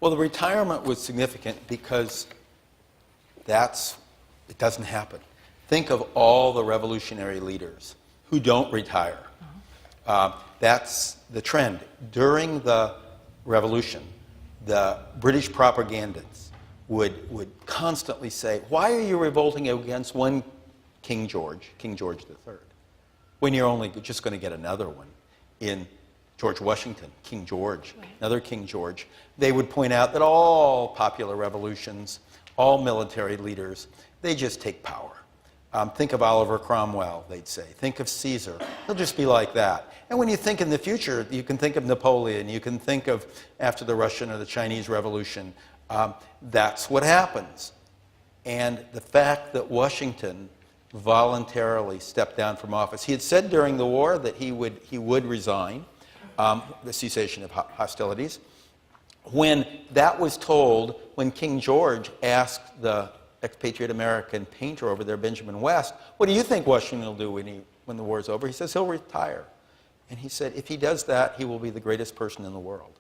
Well, the retirement was significant because it doesn't happen. Think of all the revolutionary leaders who don't retire. That's the trend. During the revolution, the British propagandists would constantly say, why are you revolting against one King George III, when you're only just going to get another one in George Washington, King George, another King George. They would point out that all popular revolutions, all military leaders, they just take power. Think of Oliver Cromwell, they'd say. Think of Caesar. He'll just be like that. And when you think in the future, you can think of Napoleon, you can think of after the Russian or the Chinese Revolution. That's what happens. And the fact that Washington voluntarily stepped down from office. He had said during the war that he would resign, the cessation of hostilities. When that was told, when King George asked the expatriate American painter over there, Benjamin West, what do you think Washington will do when the war's over? He says he'll retire. And he said if he does that, he will be the greatest person in the world.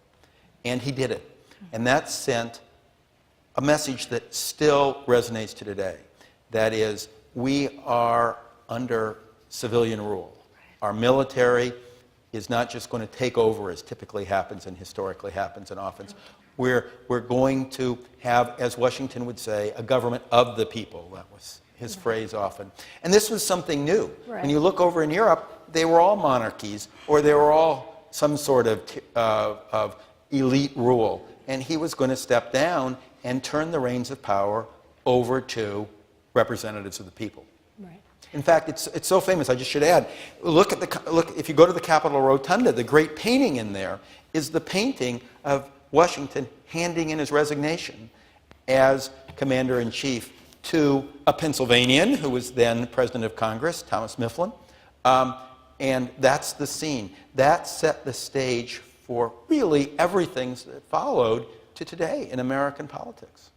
And he did it. And that sent a message that still resonates to today. That is, we are under civilian rule. Our military is not just going to take over as typically happens and historically happens and often. We're going to have, as Washington would say, a government of the people. That was his phrase often. And this was something new. Right. When you look over in Europe, they were all monarchies, or they were all some sort of elite rule. And he was going to step down and turn the reins of power over to representatives of the people. Right. In fact, it's so famous. I just should add, look if you go to the Capitol Rotunda, the great painting in there is the painting of Washington handing in his resignation as commander-in-chief to a Pennsylvanian who was then president of Congress, Thomas Mifflin. And that's the scene. That set the stage for really everything that followed to today in American politics.